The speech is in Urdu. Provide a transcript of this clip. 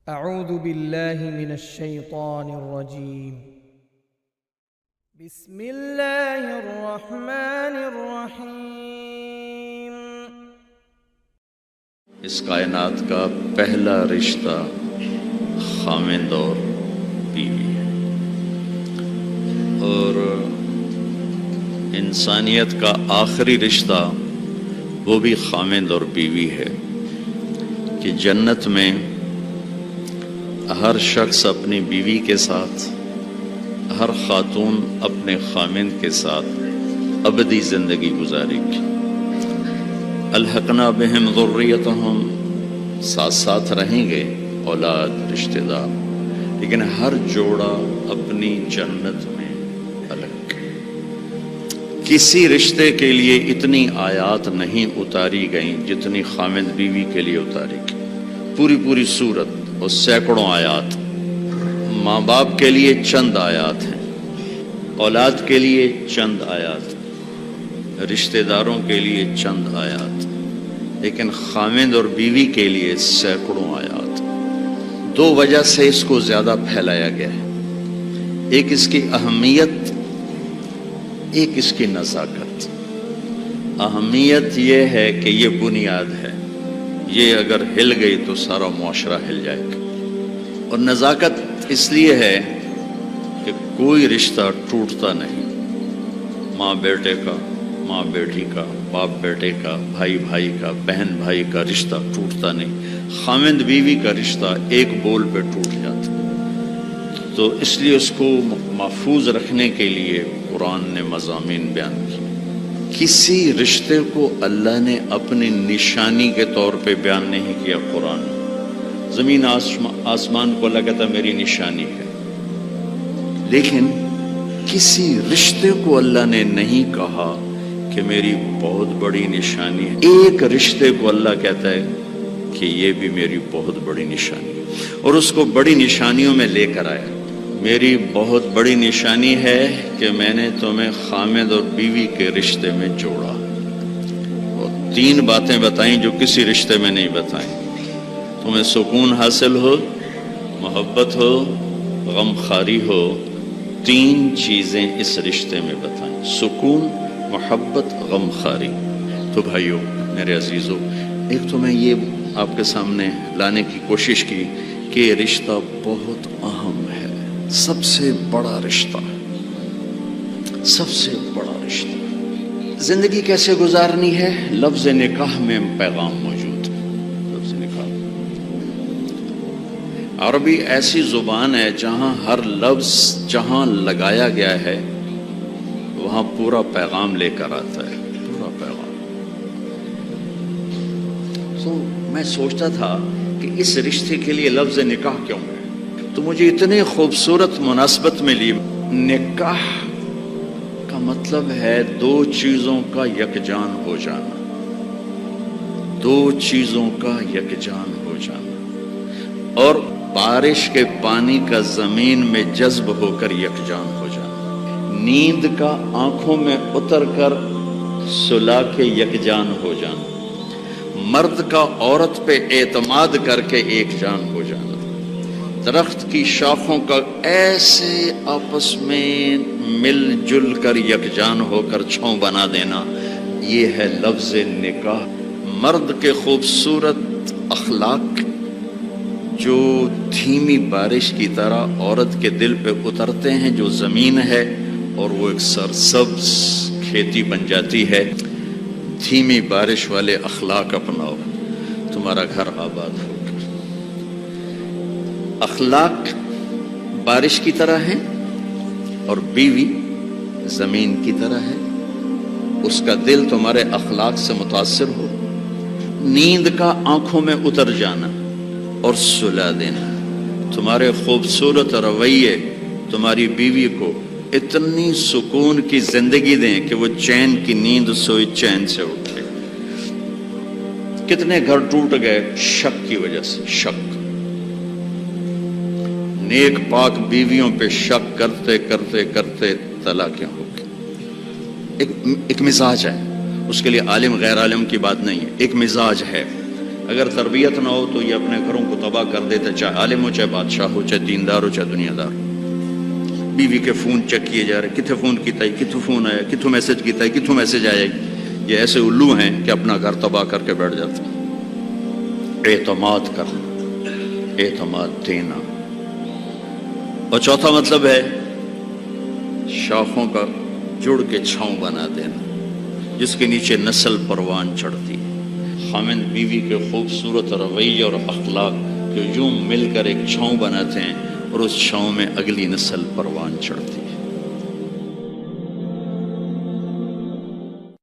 اعوذ باللہ من الشیطان الرجیم بسم اللہ الرحمن الرحیم۔ اس کائنات کا پہلا رشتہ خاوند اور بیوی ہے، اور انسانیت کا آخری رشتہ وہ بھی خاوند اور بیوی ہے کہ جنت میں ہر شخص اپنی بیوی کے ساتھ، ہر خاتون اپنے خاوند کے ساتھ ابدی زندگی گزارے گی۔ الحقنا بہم ذریتہم، ساتھ ساتھ رہیں گے اولاد رشتہ دار، لیکن ہر جوڑا اپنی جنت میں الگ۔ کسی رشتے کے لیے اتنی آیات نہیں اتاری گئیں جتنی خاوند بیوی کے لیے اتاری گئی، پوری صورت اور سینکڑوں آیات۔ ماں باپ کے لیے چند آیات ہیں، اولاد کے لیے چند آیات، رشتہ داروں کے لیے چند آیات، لیکن خاوند اور بیوی کے لیے سینکڑوں آیات۔ دو وجہ سے اس کو زیادہ پھیلایا گیا ہے، ایک اس کی اہمیت، ایک اس کی نزاکت۔ اہمیت یہ ہے کہ یہ بنیاد ہے، یہ اگر ہل گئی تو سارا معاشرہ ہل جائے گا، اور نزاکت اس لیے ہے کہ کوئی رشتہ ٹوٹتا نہیں۔ ماں بیٹے کا، ماں بیٹی کا، باپ بیٹے کا، بھائی بھائی کا، بہن بھائی کا رشتہ ٹوٹتا نہیں۔ خاوند بیوی کا رشتہ ایک بول پہ ٹوٹ جاتا، تو اس لیے اس کو محفوظ رکھنے کے لیے قرآن نے مضامین بیان کیے۔ کسی رشتے کو اللہ نے اپنی نشانی کے طور پہ بیان نہیں کیا قرآن میں۔ زمین آسمان کو اللہ کہتا میری نشانی ہے، لیکن کسی رشتے کو اللہ نے نہیں کہا کہ میری بہت بڑی نشانی ہے۔ ایک رشتے کو اللہ کہتا ہے کہ یہ بھی میری بہت بڑی نشانی ہے، اور اس کو بڑی نشانیوں میں لے کر آیا۔ میری بہت بڑی نشانی ہے کہ میں نے تمہیں خاوند اور بیوی کے رشتے میں جوڑا، اور تین باتیں بتائیں جو کسی رشتے میں نہیں بتائیں۔ تمہیں سکون حاصل ہو، محبت ہو، غم خاری ہو، تین چیزیں اس رشتے میں بتائیں، سکون، محبت، غم خاری۔ تو بھائیو میرے عزیزو، ایک تو میں یہ آپ کے سامنے لانے کی کوشش کی کہ یہ رشتہ بہت اہم ہے، سب سے بڑا رشتہ، سب سے بڑا رشتہ۔ زندگی کیسے گزارنی ہے؟ لفظ نکاح میں پیغام موجود ہے۔ لفظ نکاح عربی ایسی زبان ہے جہاں ہر لفظ جہاں لگایا گیا ہے وہاں پورا پیغام لے کر آتا ہے، پورا پیغام۔ تو میں سوچتا تھا کہ اس رشتے کے لیے لفظ نکاح کیوں ہے، تو مجھے اتنی خوبصورت مناسبت ملی۔ نکاح کا مطلب ہے دو چیزوں کا یکجان ہو جانا، دو چیزوں کا یکجان ہو جانا، اور بارش کے پانی کا زمین میں جذب ہو کر یکجان ہو جانا، نیند کا آنکھوں میں اتر کر سلا کے یکجان ہو جانا، مرد کا عورت پہ اعتماد کر کے ایک جان ہو جانا، درخت کی شاخوں کا ایسے آپس میں مل جل کر یکجان ہو کر چھاؤں بنا دینا، یہ ہے لفظ نکاح۔ مرد کے خوبصورت اخلاق جو دھیمی بارش کی طرح عورت کے دل پہ اترتے ہیں، جو زمین ہے اور وہ ایک سرسبز کھیتی بن جاتی ہے۔ دھیمی بارش والے اخلاق اپناؤ، تمہارا گھر آباد ہوگا۔ اخلاق بارش کی طرح ہیں اور بیوی زمین کی طرح ہے، اس کا دل تمہارے اخلاق سے متاثر ہو، نیند کا آنکھوں میں اتر جانا اور سلا دینا۔ تمہارے خوبصورت رویے تمہاری بیوی کو اتنی سکون کی زندگی دیں کہ وہ چین کی نیند سوئی چین سے اٹھے۔ کتنے گھر ٹوٹ گئے شک کی وجہ سے، شک، نیک پاک بیویوں پہ شک کرتے کرتے کرتے طلاقیں ہو گئی۔ ایک مزاج ہے، اس کے لیے عالم غیر عالم کی بات نہیں ہے، ایک مزاج ہے اگر تربیت نہ ہو تو یہ اپنے گھروں کو تباہ کر دیتے، چاہے عالم ہو، چاہے بادشاہ ہو، چاہے دیندار ہو، چاہے دنیا دار ہو۔ بیوی کے فون چیک کیے جا رہے، کتنے فون کیتا ہے، کتوں فون آیا، کتوں میسج کیتا ہے، کتوں میسج آیا۔ یہ ایسے الو ہیں کہ اپنا گھر تباہ کر کے بیٹھ جاتے ہیں۔ اعتماد کرنا، اعتماد دینا۔ اور چوتھا مطلب ہے شاخوں کا جڑ کے چھاؤں بنا دینا، جس کے نیچے نسل پروان چڑھتی ہے۔ خاوند بیوی کے خوبصورت رویے اور اخلاق جو یوں مل کر ایک چھاؤں بناتے ہیں اور اس چھاؤں میں اگلی نسل پروان چڑھتی ہے۔